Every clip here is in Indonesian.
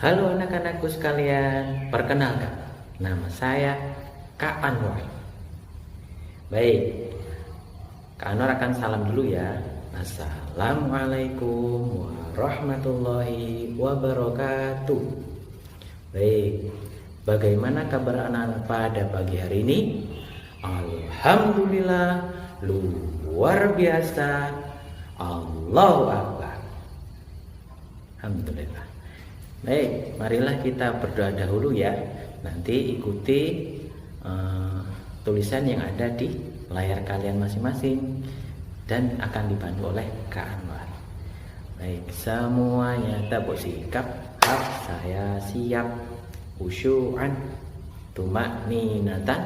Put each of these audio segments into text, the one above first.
Halo anak-anakku sekalian, perkenalkan, nama saya Kak Anwar. Baik, Kak Anwar akan salam dulu ya. Assalamualaikum warahmatullahi wabarakatuh. Baik, bagaimana kabar anak-anak pada pagi hari ini? Alhamdulillah, luar biasa. Allahu Akbar. Alhamdulillah. Baik, marilah kita berdoa dahulu ya. Nanti ikuti tulisan yang ada di layar kalian masing-masing dan akan dibantu oleh Kak Anwar. Baik, semuanya tabuk sikap. Saya siap. Khusyu'an, tumakninatan,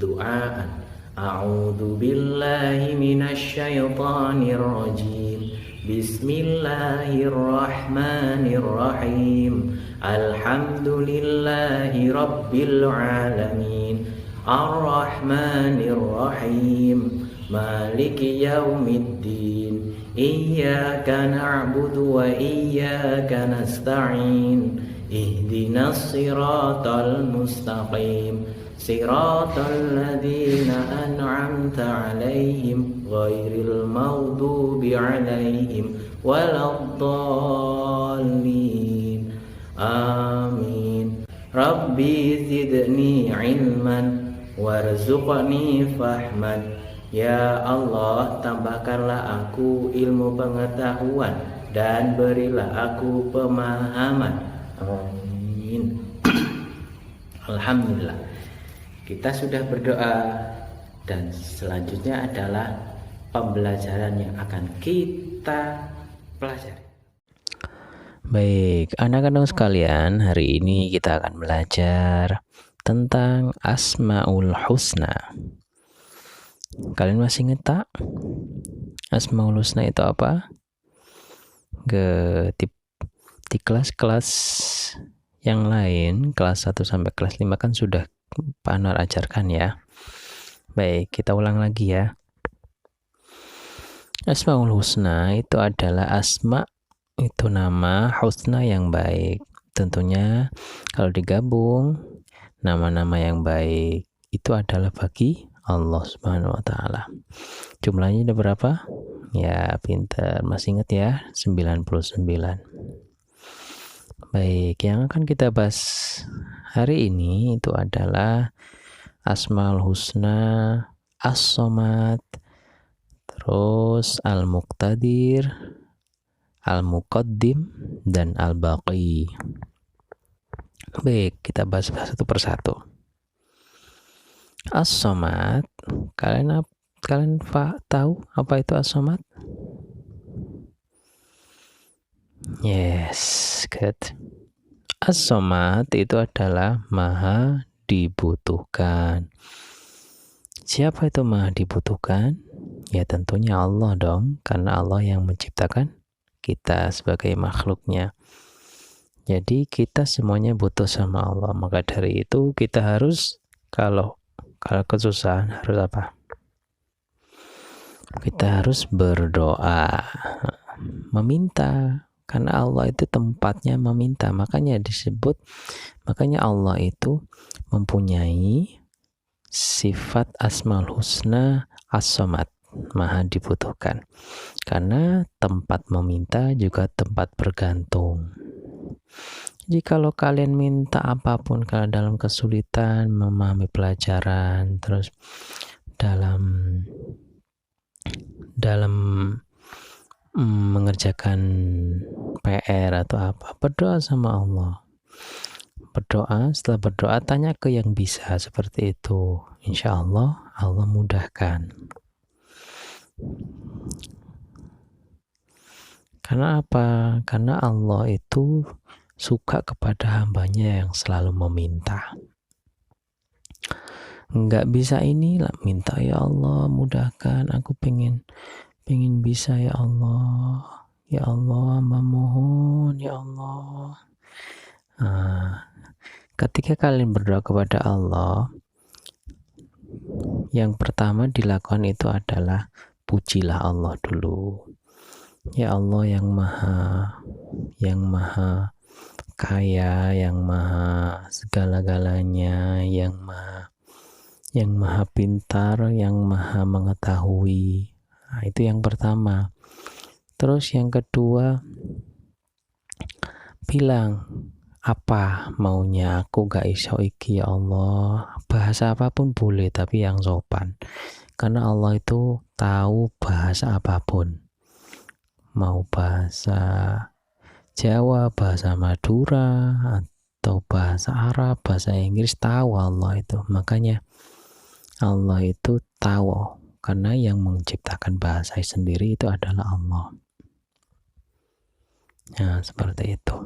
du'aan. A'udzu billahi minasyaitonir rajim. Bismillahirrahmanirrahim. Alhamdulillahi rabbil alamin. Ar-Rahmanir-Rahim. Maliki yaumiddin. Iyyaka na'budu wa iyyaka nasta'in. Ihdinas siratal mustaqim. Siratal ladzina an'amta 'alaihim ghairil maghdubi 'alaihim waladdallin. Amin. Rabbi zidni 'ilman warzuqni fahman. Ya Allah, tambahkanlah aku ilmu pengetahuan dan berilah aku pemahaman. Amin. Alhamdulillah, kita sudah berdoa dan selanjutnya adalah pembelajaran yang akan kita pelajari. Baik, anak-anak sekalian, hari ini kita akan belajar tentang Asmaul Husna. Kalian masih ingat tak? Asmaul Husna itu apa? Di kelas-kelas yang lain, kelas 1 sampai kelas 5 kan sudah Pak Anwar ajarkan ya. Baik, kita ulang lagi ya. Asmaul Husna itu adalah asma, itu nama, husna yang baik. Tentunya kalau digabung nama-nama yang baik itu adalah bagi Allah Subhanahu wa taala. Jumlahnya ada berapa? Ya, pintar. Masih ingat ya? 99. Baik, yang akan kita bahas hari ini itu adalah Asmaul Husna, As-Somad, terus Al-Muqtadir, Al-Muqaddim, dan Al-Baqi. Baik, kita bahas satu persatu. As-Somad, kalian tahu apa itu As-Somad? Yes, good. As-Somad itu adalah maha dibutuhkan. Siapa itu maha dibutuhkan? Ya tentunya Allah dong, karena Allah yang menciptakan kita sebagai makhluknya. Jadi kita semuanya butuh sama Allah. Maka dari itu kita harus kalau kesusahan harus apa? Kita harus berdoa, meminta. Karena Allah itu tempatnya meminta, makanya Allah itu mempunyai sifat Asmaul Husna As-Somad, maha dibutuhkan. Karena tempat meminta juga tempat bergantung. Jadi kalau kalian minta apapun, kalau dalam kesulitan memahami pelajaran, terus dalam mengerjakan PR atau apa, berdoa sama Allah. Setelah berdoa tanya ke yang bisa, seperti itu. Insya Allah mudahkan. Karena apa? Karena Allah itu suka kepada hambanya yang selalu meminta. Nggak bisa ini lah, minta ya Allah mudahkan, aku pengen bisa ya Allah, hamba mohon ya Allah. Ketika kalian berdoa kepada Allah, yang pertama dilakukan itu adalah pujilah Allah dulu. Ya Allah yang maha kaya, yang maha segala-galanya, yang maha pintar, yang maha mengetahui. Nah, itu yang pertama. Terus yang kedua, bilang apa maunya, aku gak iso iki ya Allah. Bahasa apapun boleh, tapi yang sopan, karena Allah itu tahu bahasa apapun, mau bahasa Jawa, bahasa Madura, atau bahasa Arab, bahasa Inggris, tahu Allah itu. Makanya Allah itu tahu, karena yang menciptakan bahasa sendiri itu adalah Allah. Nah, seperti itu.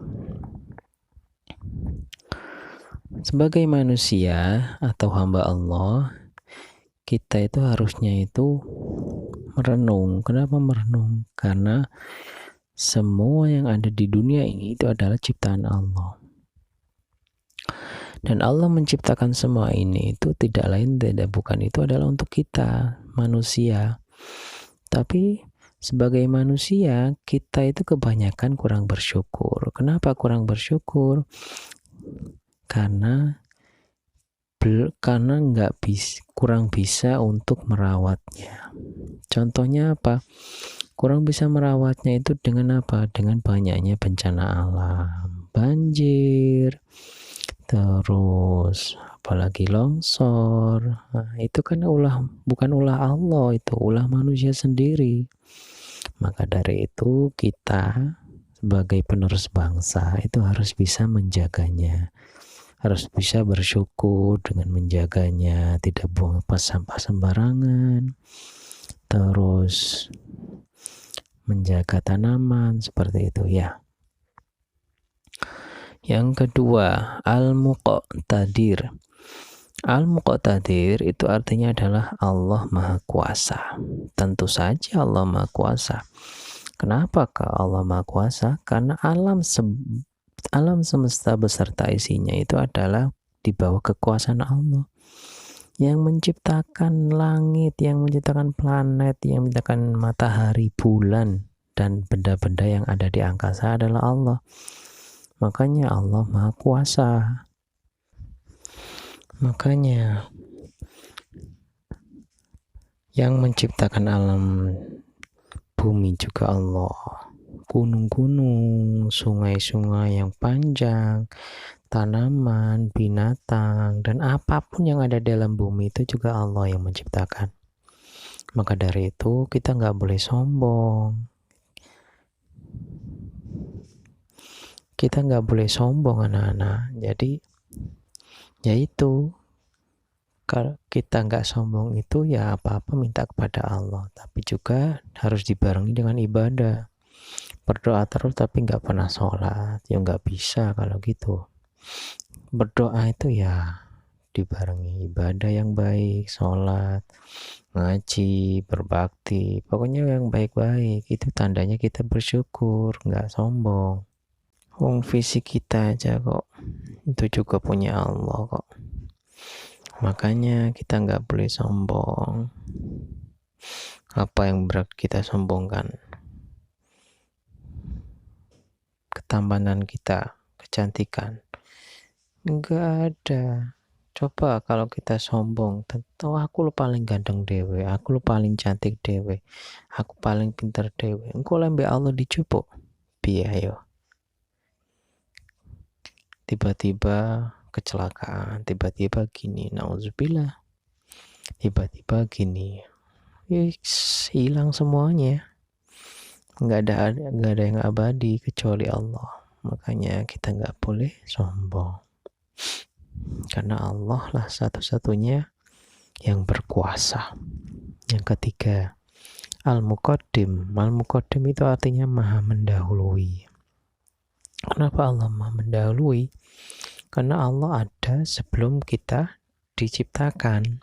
Sebagai manusia atau hamba Allah, kita itu harusnya itu merenung. Kenapa merenung? Karena semua yang ada di dunia ini itu adalah ciptaan Allah. Dan Allah menciptakan semua ini itu tidak lain tidak bukan itu adalah untuk kita manusia. Tapi sebagai manusia kita itu kebanyakan kurang bersyukur. Kenapa kurang bersyukur? Karena kurang bisa untuk merawatnya. Contohnya apa? Kurang bisa merawatnya itu dengan apa? Dengan banyaknya bencana alam, banjir, terus apalagi longsor. Nah, itu kan bukan ulah Allah, itu ulah manusia sendiri. Maka dari itu kita sebagai penerus bangsa itu harus bisa menjaganya, harus bisa bersyukur dengan menjaganya, tidak buang sampah sembarangan, terus menjaga tanaman, seperti itu ya. Yang kedua, al-muqtadir. Al-muqtadir itu artinya adalah Allah Maha Kuasa. Tentu saja Allah Maha Kuasa. Kenapa Allah Maha Kuasa? Karena alam semesta beserta isinya itu adalah di bawah kekuasaan Allah. Yang menciptakan langit, yang menciptakan planet, yang menciptakan matahari, bulan, dan benda-benda yang ada di angkasa adalah Allah. Makanya Allah Maha Kuasa. Makanya yang menciptakan alam bumi juga Allah. Gunung-gunung, sungai-sungai yang panjang, tanaman, binatang, dan apapun yang ada dalam bumi itu juga Allah yang menciptakan. Maka dari itu kita nggak boleh sombong. Kita nggak boleh sombong anak-anak. Jadi yaitu kalau kita nggak sombong itu ya apa-apa minta kepada Allah, tapi juga harus dibarengi dengan ibadah. Berdoa terus tapi nggak pernah sholat, ya nggak bisa kalau gitu. Berdoa itu ya dibarengi ibadah yang baik, sholat, ngaji, berbakti, pokoknya yang baik-baik. Itu tandanya kita bersyukur, nggak sombong. Fisik kita aja kok itu juga punya Allah kok. Makanya kita nggak boleh sombong. Apa yang berat kita sombongkan? Ketampanan kita, kecantikan, nggak ada. Coba kalau kita sombong, tentu aku lo paling ganteng dewe, aku lo paling cantik dewe, aku paling pintar dewe. Engkau lembe Allah dicupuk, biayo. Tiba-tiba kecelakaan, tiba-tiba gini, nauzubillah, tiba-tiba gini, hilang semuanya. Nggak ada yang abadi kecuali Allah. Makanya kita nggak boleh sombong, karena Allah lah satu-satunya yang berkuasa. Yang ketiga, al-muqaddim. Al-muqaddim itu artinya maha mendahului. Kenapa Allah maha mendahului? Karena Allah ada sebelum kita diciptakan.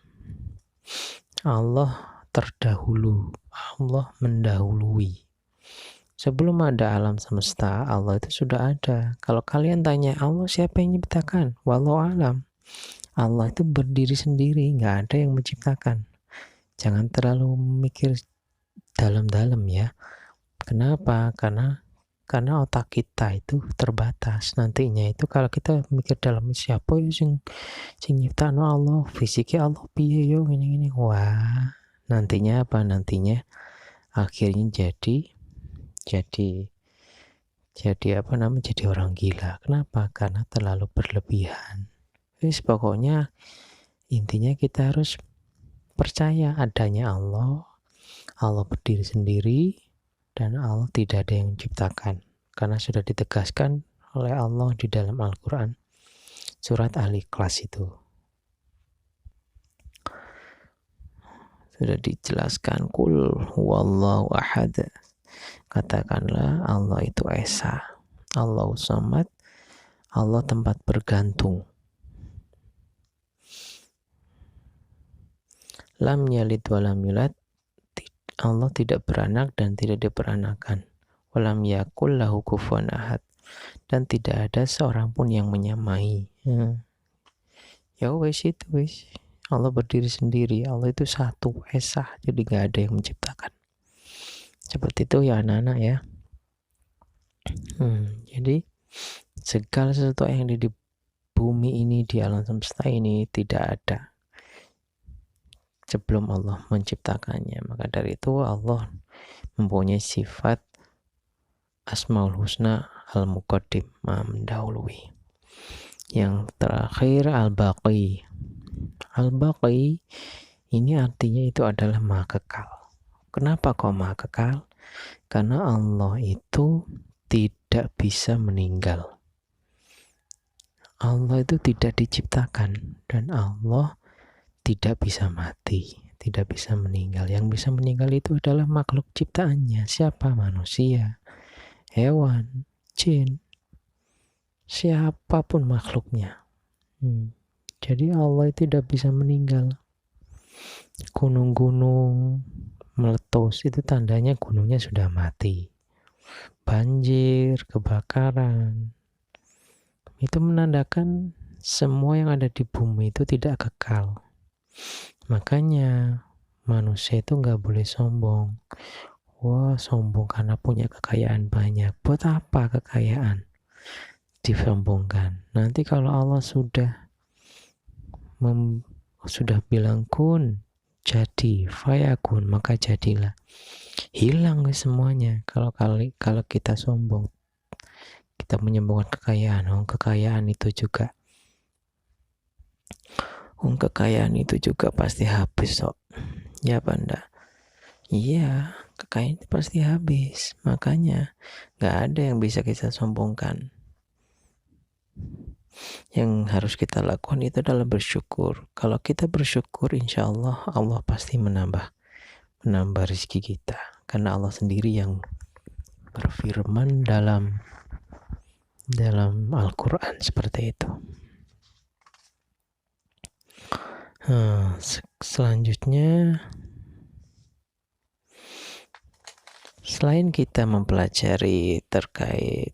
Allah terdahulu, Allah mendahului. Sebelum ada alam semesta, Allah itu sudah ada. Kalau kalian tanya Allah siapa yang menciptakan? Wallahu alam. Allah itu berdiri sendiri, nggak ada yang menciptakan. Jangan terlalu mikir dalam-dalam ya. Kenapa? Karena Karena otak kita itu terbatas. Nantinya itu kalau kita mikir dalam siapa ya sing nyiptakno Allah, fisiknya Allah piye yo gini-gini. Wah, nantinya apa? Nantinya akhirnya jadi apa namanya? Jadi orang gila. Kenapa? Karena terlalu berlebihan. Wis pokoknya intinya kita harus percaya adanya Allah. Allah berdiri sendiri dan Allah tidak ada yang menciptakan. Karena sudah ditegaskan oleh Allah di dalam Al-Quran. Surat Al-Ikhlas itu. Sudah dijelaskan. Kul huwallahu ahad. Katakanlah Allah itu Esa. Allahu Samad. Allah tempat bergantung. Lam yalid walam yulad. Allah tidak beranak dan tidak diperanakan. Walam yakul lahu kufuwan ahad. Dan tidak ada seorang pun yang menyamai. Ya wes itu wes. Allah berdiri sendiri. Allah itu satu, Esa. Jadi gak ada yang menciptakan. Seperti itu ya anak-anak ya. Jadi segala sesuatu yang ada di bumi ini, di alam semesta ini tidak ada sebelum Allah menciptakannya. Maka dari itu Allah mempunyai sifat Asmaul Husna Al-Muqaddim, Maha mendahului. Yang terakhir Al-Baqi. Al-Baqi ini artinya itu adalah Maha Kekal. Kenapa kok Maha Kekal? Karena Allah itu tidak bisa meninggal. Allah itu tidak diciptakan dan Allah tidak bisa mati, tidak bisa meninggal. Yang bisa meninggal itu adalah makhluk ciptaannya. Siapa? Manusia, hewan, jin, siapapun makhluknya. Jadi Allah itu tidak bisa meninggal. Gunung-gunung meletus itu tandanya gunungnya sudah mati. Banjir, kebakaran, itu menandakan semua yang ada di bumi itu tidak kekal. Makanya manusia itu gak boleh sombong. Wah, sombong karena punya kekayaan banyak. Buat apa kekayaan disombongkan? Nanti kalau Allah sudah bilang kun, jadi, fayakun, maka jadilah. Hilang semuanya. Kalau kita sombong, kita menyombongkan kekayaan. Kekayaan itu juga pasti habis kok. Ya apa enggak? Iya, kekayaan itu pasti habis. Makanya gak ada yang bisa kita sombongkan. Yang harus kita lakukan itu adalah bersyukur. Kalau kita bersyukur, insya Allah Allah pasti menambah rezeki kita. Karena Allah sendiri yang berfirman dalam Al-Quran seperti itu. Selanjutnya, selain kita mempelajari terkait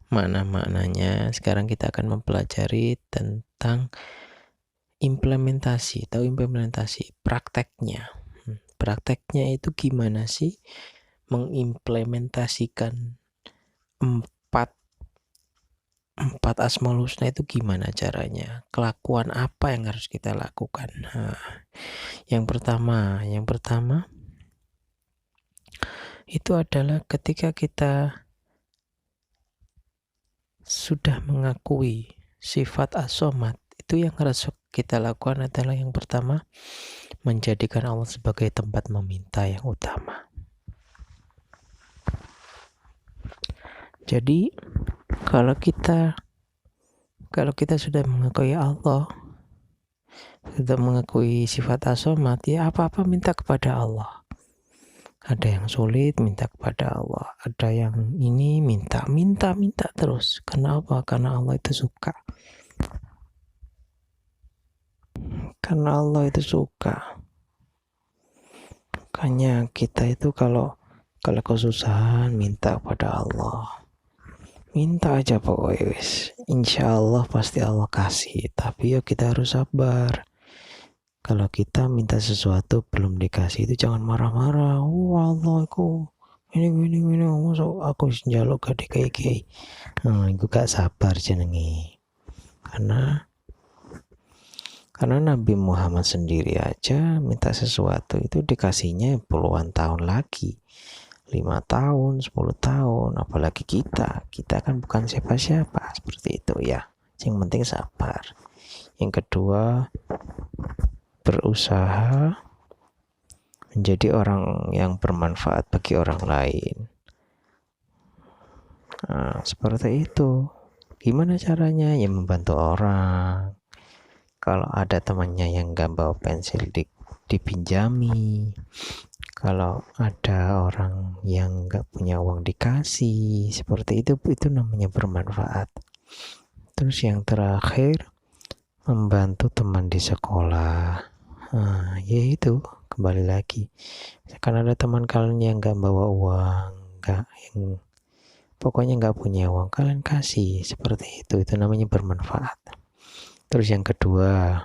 makna-maknanya, sekarang kita akan mempelajari tentang implementasi prakteknya. Prakteknya itu gimana sih mengimplementasikan empat Asmaul Husna itu gimana caranya? Kelakuan apa yang harus kita lakukan? Yang pertama itu adalah ketika kita sudah mengakui sifat As-Somad, itu yang harus kita lakukan adalah yang pertama, menjadikan Allah sebagai tempat meminta yang utama. Jadi kalau kita sudah mengakui Allah, sudah mengakui sifat As-Somad, ya apa-apa minta kepada Allah. Ada yang sulit, minta kepada Allah. Ada yang ini, minta terus. Kenapa? Karena Allah itu suka. Makanya kita itu kalau kesusahan, minta kepada Allah. Minta aja pokoknya wis. Insya Allah pasti Allah kasih. Tapi ya kita harus sabar. Kalau kita minta sesuatu belum dikasih itu jangan marah-marah. Oh Allah, aku ini masuk aku njaluk gak dikai-kai. Itu gak sabar jenenge. Karena Nabi Muhammad sendiri aja minta sesuatu itu dikasihnya puluhan tahun lagi, 5 tahun, 10 tahun, apalagi kita kan bukan siapa-siapa, seperti itu ya. Yang penting sabar. Yang kedua, berusaha menjadi orang yang bermanfaat bagi orang lain. Seperti itu. Gimana caranya? Ya membantu orang. Kalau ada temannya yang gak bawa pensil dipinjami. Kalau ada orang yang gak punya uang dikasih. Seperti itu namanya bermanfaat. Terus yang terakhir, membantu teman di sekolah. Yaitu kembali lagi. Misalkan ada teman kalian yang gak bawa uang, pokoknya gak punya uang, kalian kasih. Seperti itu namanya bermanfaat. Terus yang kedua,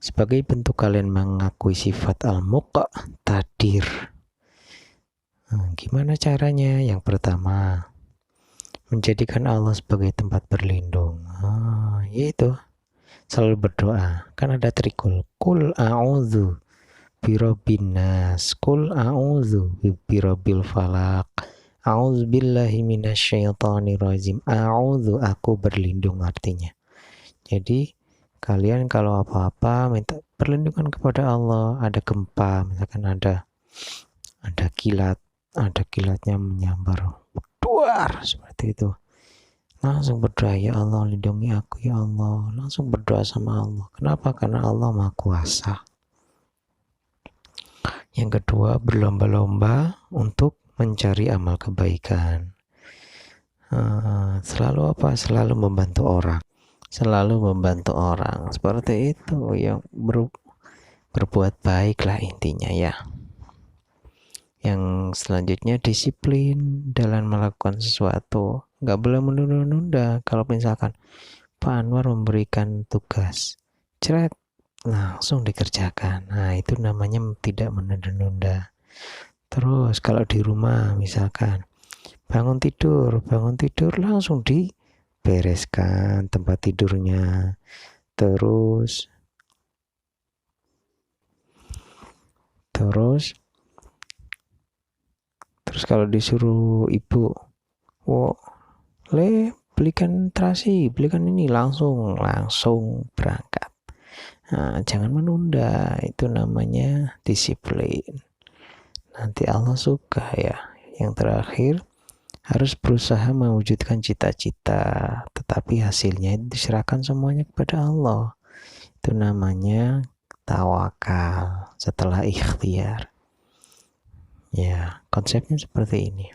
sebagai bentuk kalian mengakui sifat al-muqtadir. Gimana caranya? Yang pertama, menjadikan Allah sebagai tempat berlindung. Yaitu selalu berdoa. Kan ada trikul. Kul a'udzu birabbin nas, kul a'udzu birabbil falaq, a'udzu billahi minasyaitonir rajim. A'udzu, aku berlindung artinya. Jadi kalian kalau apa-apa minta perlindungan kepada Allah. Ada gempa, misalkan ada kilatnya menyambar, duar, seperti itu. Langsung berdoa, ya Allah lindungi aku ya Allah. Langsung berdoa sama Allah. Kenapa? Karena Allah Maha Kuasa. Yang kedua, berlomba-lomba untuk mencari amal kebaikan. Selalu membantu orang. Seperti itu, yang berbuat baik lah intinya ya. Yang selanjutnya, disiplin dalam melakukan sesuatu. Gak boleh menunda-nunda. Kalau misalkan Pak Anwar memberikan tugas, langsung dikerjakan. Itu namanya tidak menunda-nunda. Terus kalau di rumah misalkan bangun tidur langsung dibereskan tempat tidurnya. Terus kalau disuruh ibu, belikan terasi, belikan ini, langsung berangkat. Jangan menunda, itu namanya disiplin. Nanti Allah suka ya. Yang terakhir, harus berusaha mewujudkan cita-cita, tetapi hasilnya diserahkan semuanya kepada Allah. Itu namanya tawakal setelah ikhtiar. Ya, konsepnya seperti ini.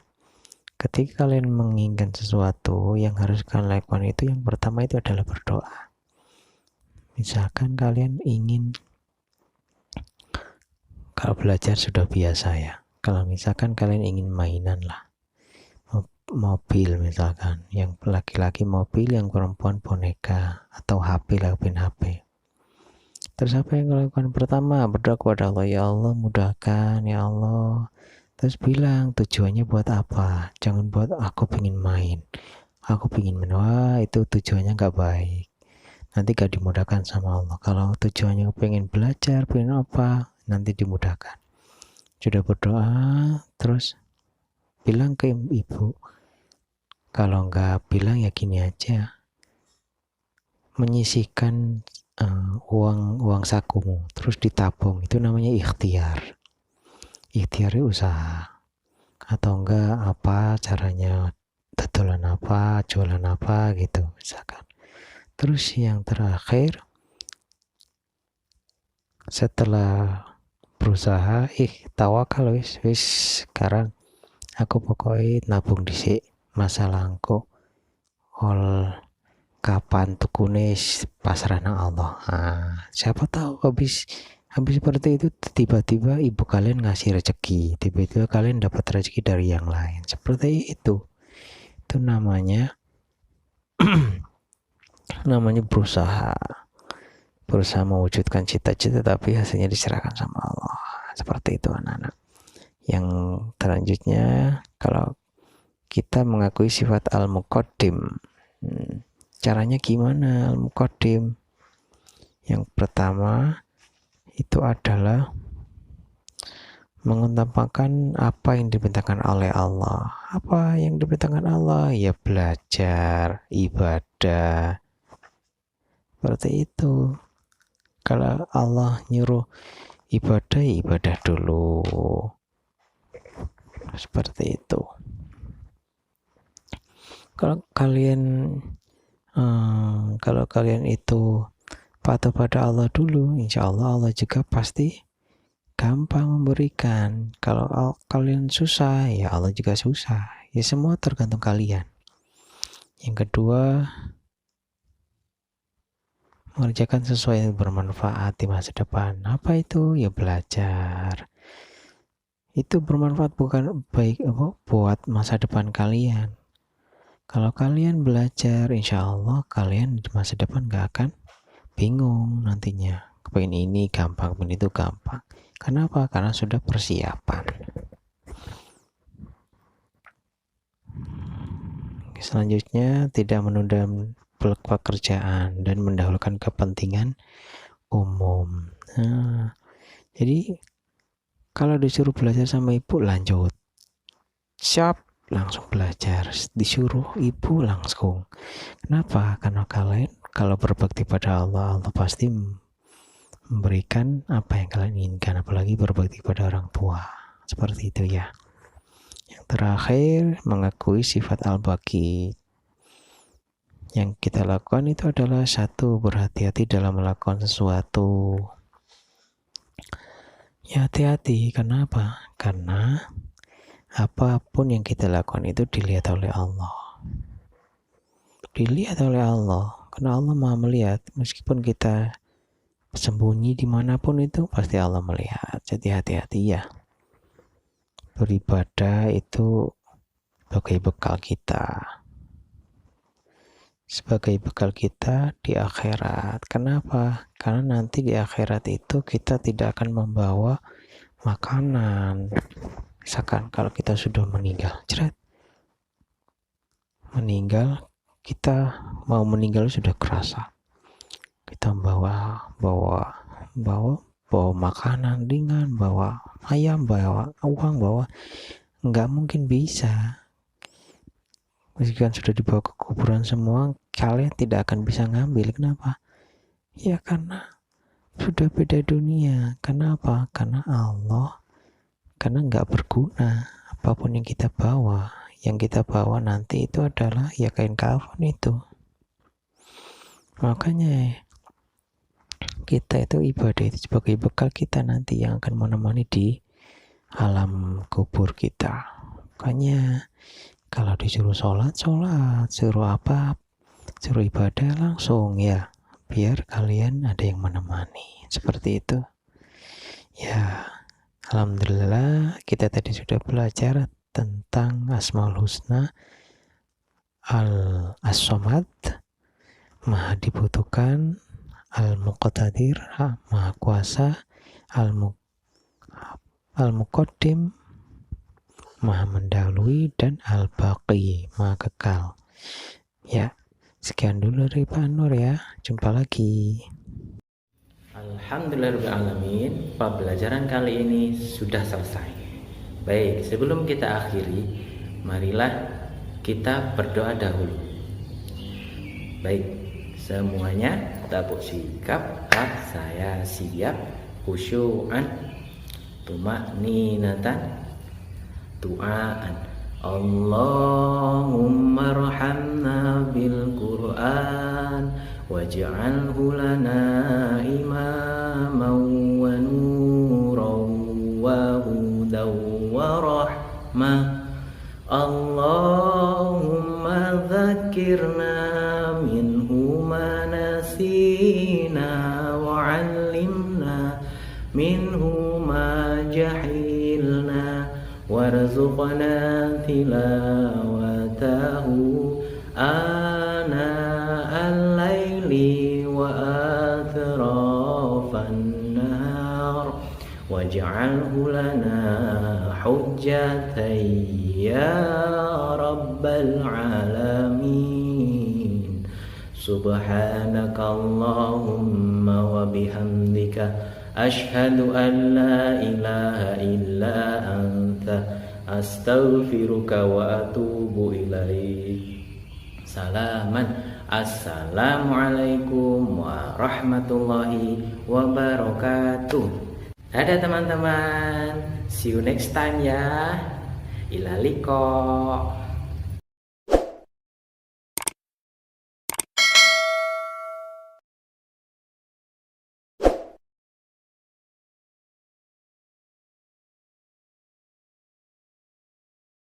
Ketika kalian menginginkan sesuatu, yang harus kalian lakukan itu, yang pertama itu adalah berdoa. Misalkan kalian ingin, kalau belajar sudah biasa ya. Kalau misalkan kalian ingin mainan lah, mobil misalkan, yang laki-laki mobil, yang perempuan boneka, atau HP, lakuin HP. Terus apa yang kalian lakukan? Pertama, berdoa kepada Allah, ya Allah mudahkan, ya Allah. Terus bilang tujuannya buat apa? Jangan buat aku pengen main, aku pengen main. Itu tujuannya gak baik. Nanti gak dimudahkan sama Allah. Kalau tujuannya pengen belajar, pengen apa, nanti dimudahkan. Sudah berdoa, terus bilang ke ibu. Kalau nggak bilang ya gini aja, menyisihkan uang sakumu terus ditabung, itu namanya ikhtiar usaha. Atau enggak, apa caranya, dodolan apa, jualan apa gitu misalkan. Terus yang terakhir, setelah berusaha tawakal, wis sekarang aku pokoknya nabung dhisik, masalah engko kapan tukune pasrah nang Allah. Siapa tahu habis seperti itu tiba-tiba ibu kalian ngasih rezeki, tiba-tiba kalian dapat rezeki dari yang lain. Seperti itu namanya namanya berusaha. berusaha mewujudkan cita-cita tapi hasilnya diserahkan sama Allah. Seperti itu anak-anak. Yang selanjutnya, kalau kita mengakui sifat al-muqaddim, caranya gimana al-muqaddim? Yang pertama itu adalah mengutamakan apa yang diperintahkan oleh Allah. Apa yang diperintahkan Allah? Ya belajar, ibadah. Seperti itu. Kalau Allah nyuruh ibadah, ya ibadah dulu. Seperti itu. Kalau kalian itu patuh pada Allah dulu, insya Allah Allah juga pasti gampang memberikan. Kalau kalian susah, ya Allah juga susah. Ya semua tergantung kalian. Yang kedua, mengerjakan sesuai yang bermanfaat di masa depan. Apa itu? Ya belajar. Itu bermanfaat bukan baik buat masa depan kalian. Kalau kalian belajar, insya Allah kalian di masa depan gak akan bingung nantinya. Kepengen ini gampang, kepengen itu gampang. Kenapa? Karena sudah persiapan. Selanjutnya, tidak menunda pekerjaan dan mendahulukan kepentingan umum. Nah, jadi kalau disuruh belajar sama ibu, lanjut. Siap, langsung belajar. Disuruh ibu, langsung. Kenapa? Karena kalian kalau berbakti pada Allah, Allah pasti memberikan apa yang kalian inginkan, apalagi berbakti pada orang tua. Seperti itu ya. Yang terakhir, mengakui sifat al-baqi. Yang kita lakukan itu adalah satu, berhati-hati dalam melakukan sesuatu. Ya hati-hati, kenapa? Karena apapun yang kita lakukan itu dilihat oleh Allah. Dilihat oleh Allah, karena Allah Maha melihat. Meskipun kita sembunyi dimanapun itu, pasti Allah melihat. Jadi hati-hati ya. Beribadah itu sebagai bekal kita. Sebagai bekal kita di akhirat. Kenapa? Karena nanti di akhirat itu kita tidak akan membawa makanan. Misalkan kalau kita sudah meninggal, kita mau meninggal sudah kerasa. Kita bawa makanan ringan, bawa ayam, bawa uang, nggak mungkin bisa. Meskipun sudah dibawa ke kuburan semua, kalian tidak akan bisa ngambil. Kenapa? Ya karena sudah beda dunia. Kenapa? Karena nggak berguna apapun yang kita bawa. Yang kita bawa nanti itu adalah ya kain kafan itu. Makanya kita itu ibadah itu sebagai bekal kita nanti yang akan menemani di alam kubur kita. Makanya kalau disuruh sholat, suruh ibadah langsung ya, biar kalian ada yang menemani. Seperti itu. Ya, alhamdulillah kita tadi sudah belajar tentang Asmaul Husna, As-Somad, Maha dibutuhkan, Al-Muqtadir, Maha kuasa, Al-Muqaddim, Maha mendahului, dan Al-Baqi, Maha kekal. Ya, sekian dulu dari Pak Nur ya. Jumpa lagi. Alhamdulillahirrahmanirrahim. Pembelajaran kali ini sudah selesai. Baik, sebelum kita akhiri, marilah kita berdoa dahulu. Baik, semuanya tabuk sikap. Saya siap, khusyu'an, tuma'ninatan, du'aan. Allahumma arhamna bil Qur'an waj'alhu lana imaman wa nuran wa hudan wa rahmah. Allahumma dzakirna minhu ma nasina wa 'allimna minhu ma jahilna warzuqna tilawatahu ana al-laili wa athra النار واجعله لنا حجة يا رب العالمين سبحانك اللهم وبحمدك أشهد أن لا إله إلا أنت أستغفرك وأتوب إليك Salaman. Assalamualaikum warahmatullahi wabarakatuh. Dadah teman-teman. See you next time ya. Ila liqa.